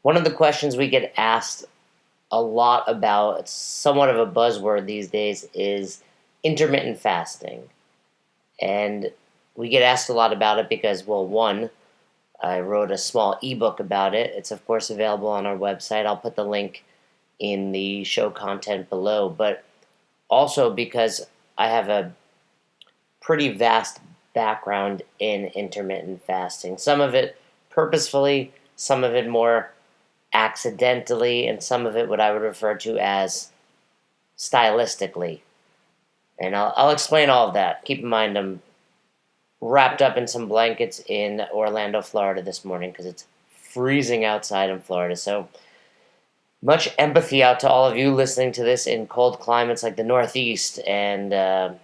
One of the questions we get asked a lot about, it's somewhat of a buzzword these days, is intermittent fasting. And we get asked a lot about it because, well, one, I wrote a small ebook about it. It's, of course, available on our website. I'll put the link in the show content below. But also because I have a pretty vast background in intermittent fasting. Some of it purposefully, some of it more accidentally, and some of it what I would refer to as stylistically. And I'll explain all of that. Keep in mind, I'm wrapped up in some blankets in Orlando, Florida this morning because it's freezing outside in Florida. So much empathy out to all of you listening to this in cold climates like the Northeast. And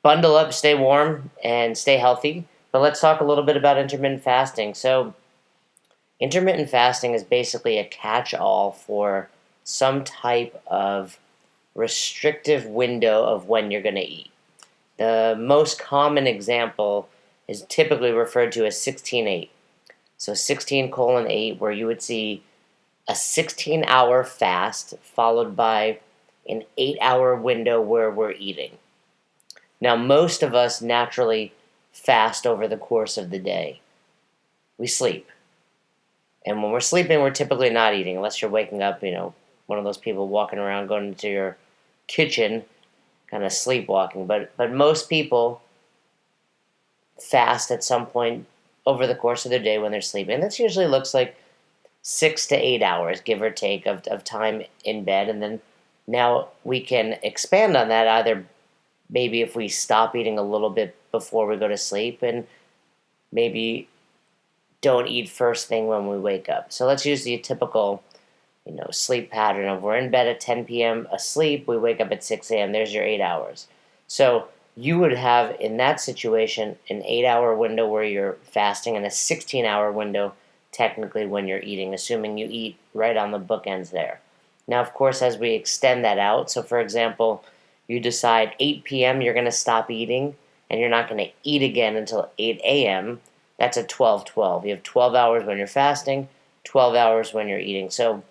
bundle up, stay warm, and stay healthy. But let's talk a little bit about intermittent fasting. So intermittent fasting is basically a catch-all for some type of restrictive window of when you're going to eat. The most common example is typically referred to as 16-8. So 16:8, where you would see a 16-hour fast followed by an 8-hour window where we're eating. Now, most of us naturally fast over the course of the day. We sleep. And when we're sleeping, we're typically not eating, unless you're waking up, one of those people walking around, going into your kitchen, kind of sleepwalking. But most people fast at some point over the course of their day when they're sleeping. And this usually looks like 6 to 8 hours, give or take, of time in bed. And then now we can expand on that, either maybe if we stop eating a little bit before we go to sleep, and maybe don't eat first thing when we wake up. So let's use the typical, sleep pattern of we're in bed at 10 p.m. asleep, we wake up at 6 a.m. There's your 8 hours. So you would have, in that situation, an 8-hour window where you're fasting and a 16-hour window technically when you're eating, assuming you eat right on the bookends there. Now, of course, as we extend that out, so for example, you decide 8 p.m. you're going to stop eating, and you're not going to eat again until 8 a.m., that's a 12-12. You have 12 hours when you're fasting, 12 hours when you're eating. So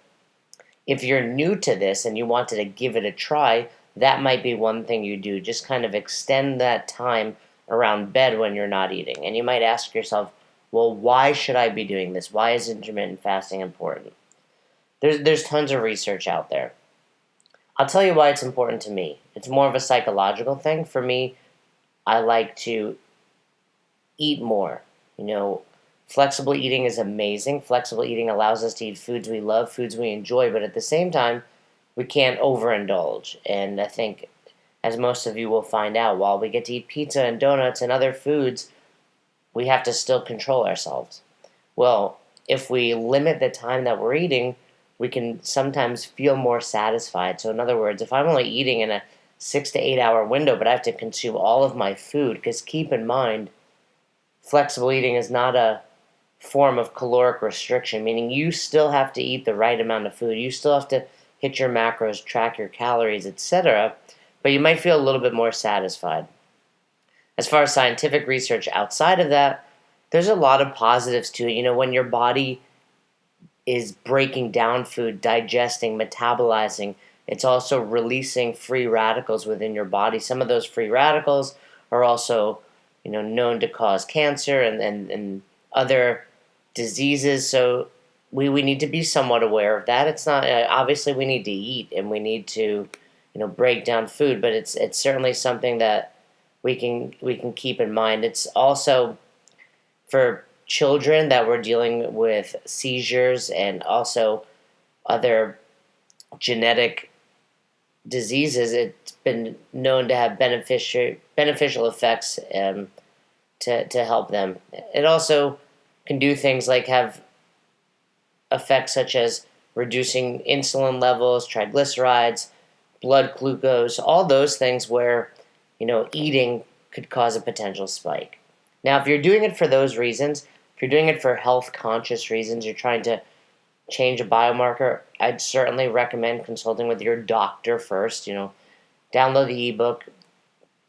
if you're new to this and you wanted to give it a try, that might be one thing you do. Just kind of extend that time around bed when you're not eating. And you might ask yourself, well, why should I be doing this? Why is intermittent fasting important? There's tons of research out there. I'll tell you why it's important to me. It's more of a psychological thing. For me, I like to eat more. Flexible eating is amazing. Flexible eating allows us to eat foods we love, foods we enjoy, but at the same time, we can't overindulge. And I think, as most of you will find out, while we get to eat pizza and donuts and other foods, we have to still control ourselves. Well, if we limit the time that we're eating, we can sometimes feel more satisfied. So in other words, if I'm only eating in a 6 to 8 hour window, but I have to consume all of my food, because keep in mind, flexible eating is not a form of caloric restriction, meaning you still have to eat the right amount of food. You still have to hit your macros, track your calories, etc., but you might feel a little bit more satisfied. As far as scientific research outside of that, there's a lot of positives to it. When your body is breaking down food, digesting, metabolizing, it's also releasing free radicals within your body. Some of those free radicals are also known to cause cancer and other diseases. So we need to be somewhat aware of that. It's not obviously we need to eat and we need to break down food, but it's certainly something that we can keep in mind. It's also for children that we're dealing with seizures and also other genetic diseases. It's been known to have beneficial effects to help them. It also can do things like have effects such as reducing insulin levels, triglycerides, blood glucose, all those things where eating could cause a potential spike. Now, if you're doing it for those reasons, if you're doing it for health conscious reasons, you're trying to change a biomarker, I'd certainly recommend consulting with your doctor first. Download the ebook,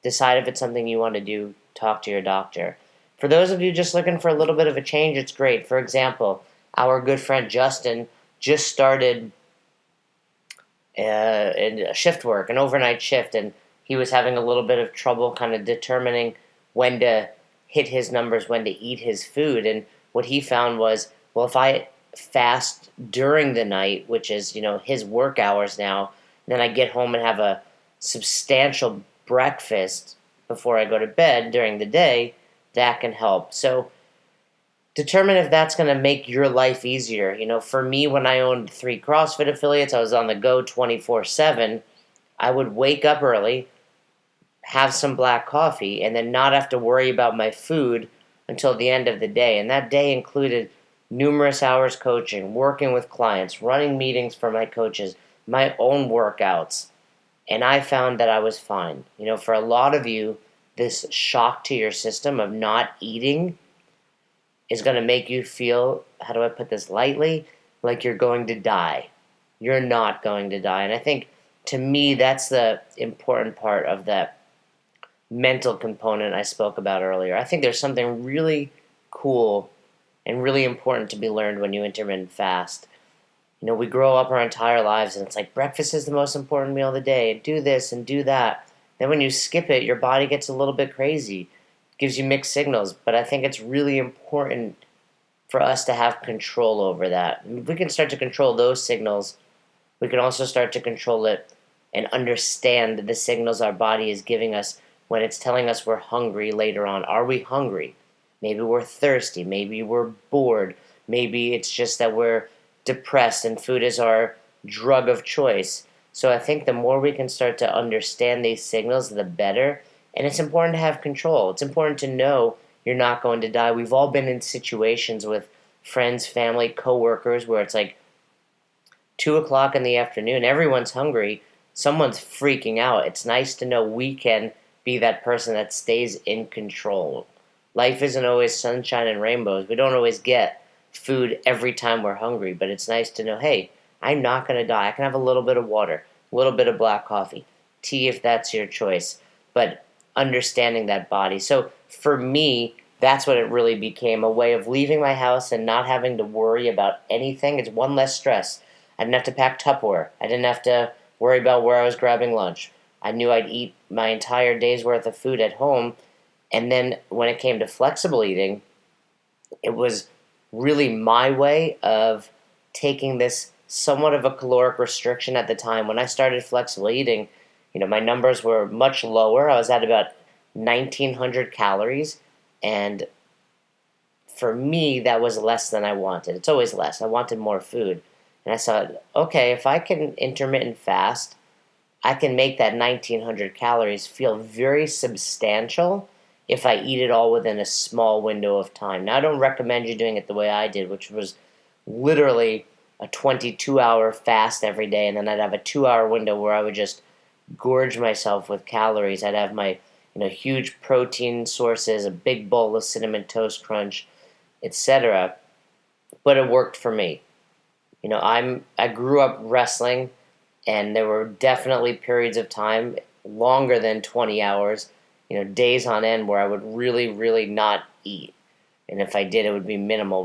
decide if it's something you want to do, talk to your doctor. For those of you just looking for a little bit of a change, it's great. For example, our good friend Justin just started in shift work, an overnight shift, and he was having a little bit of trouble kind of determining when to hit his numbers, when to eat his food. And what he found was, well, if I fast during the night, which is, his work hours now, then I get home and have a substantial breakfast before I go to bed during the day, that can help. So determine if that's going to make your life easier. For me, when I owned 3 CrossFit affiliates, I was on the go 24/7. I would wake up early, have some black coffee, and then not have to worry about my food until the end of the day. And that day included numerous hours coaching, working with clients, running meetings for my coaches, my own workouts. And I found that I was fine. For a lot of you, this shock to your system of not eating is going to make you feel, how do I put this lightly, like you're going to die. You're not going to die. And I think, to me, that's the important part of that mental component I spoke about earlier. I think there's something really cool and really important to be learned when you intermittent fast. We grow up our entire lives and it's like breakfast is the most important meal of the day, and do this and do that. Then when you skip it, your body gets a little bit crazy. It gives you mixed signals, but I think it's really important for us to have control over that. And if we can start to control those signals, we can also start to control it and understand the signals our body is giving us when it's telling us we're hungry later on. Are we hungry? Maybe we're thirsty. Maybe we're bored. Maybe it's just that we're depressed and food is our drug of choice. So I think the more we can start to understand these signals, the better. And it's important to have control. It's important to know you're not going to die. We've all been in situations with friends, family, coworkers where it's like 2 o'clock in the afternoon. Everyone's hungry. Someone's freaking out. It's nice to know we can be that person that stays in control. Life isn't always sunshine and rainbows. We don't always get food every time we're hungry, but it's nice to know, hey, I'm not going to die. I can have a little bit of water, a little bit of black coffee, tea if that's your choice, but understanding that body. So for me, that's what it really became, a way of leaving my house and not having to worry about anything. It's one less stress. I didn't have to pack Tupperware. I didn't have to worry about where I was grabbing lunch. I knew I'd eat my entire day's worth of food at home. And then when it came to flexible eating, it was really my way of taking this somewhat of a caloric restriction at the time. When I started flexible eating, my numbers were much lower. I was at about 1,900 calories, and for me, that was less than I wanted. It's always less. I wanted more food. And I thought, okay, if I can intermittent fast, I can make that 1,900 calories feel very substantial if I eat it all within a small window of time. Now, I don't recommend you doing it the way I did, which was literally a 22-hour fast every day, and then I'd have a 2-hour window where I would just gorge myself with calories. I'd have my huge protein sources, a big bowl of Cinnamon Toast Crunch, etc. But it worked for me. I grew up wrestling, and there were definitely periods of time longer than 20 hours, days on end where I would really, really not eat. And if I did, it would be minimal.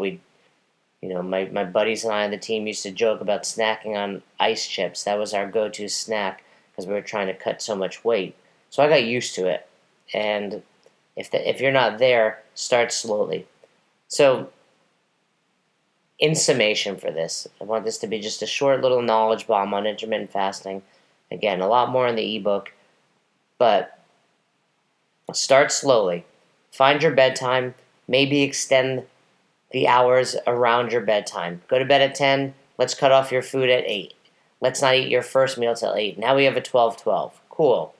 My buddies and I on the team used to joke about snacking on ice chips. That was our go-to snack because we were trying to cut so much weight. So I got used to it. And if you're not there, start slowly. So in summation for this, I want this to be just a short little knowledge bomb on intermittent fasting. Again, a lot more in the ebook, but start slowly. Find your bedtime. Maybe extend the hours around your bedtime. Go to bed at 10. Let's cut off your food at 8. Let's not eat your first meal till 8. Now we have a 12-12. Cool.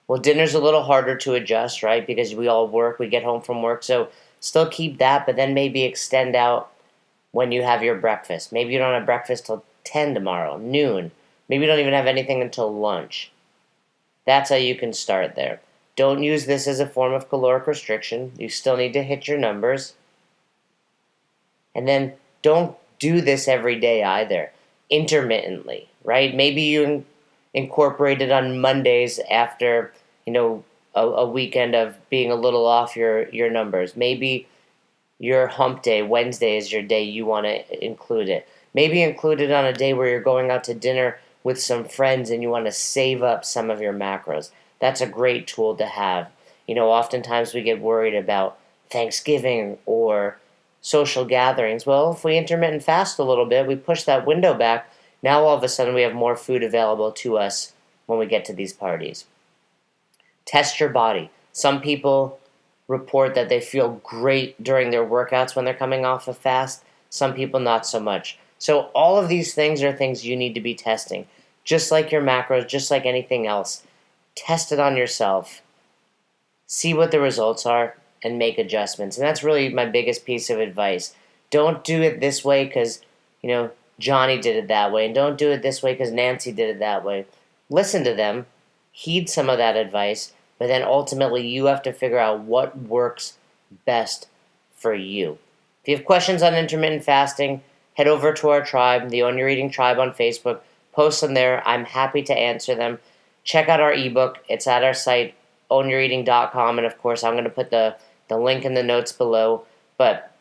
Well, dinner's a little harder to adjust, right? Because we all work. We get home from work. So still keep that, but then maybe extend out when you have your breakfast. Maybe you don't have breakfast till 10 tomorrow, noon. Maybe you don't even have anything until lunch. That's how you can start there. Don't use this as a form of caloric restriction. You still need to hit your numbers. And then don't do this every day either. Intermittently, right? Maybe you incorporate it on Mondays after, a weekend of being a little off your numbers. Maybe your hump day, Wednesday is your day you want to include it. Maybe include it on a day where you're going out to dinner with some friends and you want to save up some of your macros. That's a great tool to have. Oftentimes we get worried about Thanksgiving or social gatherings. Well, if we intermittent fast a little bit, we push that window back. Now all of a sudden we have more food available to us when we get to these parties. Test your body. Some people report that they feel great during their workouts when they're coming off a fast. Some people not so much. So all of these things are things you need to be testing. Just like your macros, just like anything else. Test it on yourself. See what the results are and make adjustments. And that's really my biggest piece of advice. Don't do it this way because, Johnny did it that way. And don't do it this way because Nancy did it that way. Listen to them. Heed some of that advice. But then ultimately you have to figure out what works best for you. If you have questions on intermittent fasting, head over to our tribe, the Own Your Eating Tribe on Facebook. Post them there. I'm happy to answer them. Check out our ebook. It's at our site, ownyoureating.com. And of course, I'm going to put the link in the notes below. But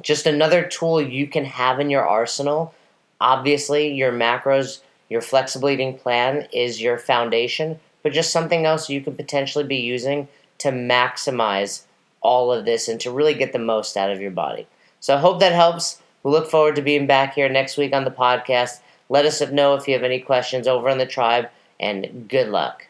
just another tool you can have in your arsenal. Obviously, your macros, your flexible eating plan is your foundation, but just something else you could potentially be using to maximize all of this and to really get the most out of your body. So I hope that helps. We look forward to being back here next week on the podcast. Let us know if you have any questions over on the tribe, and good luck.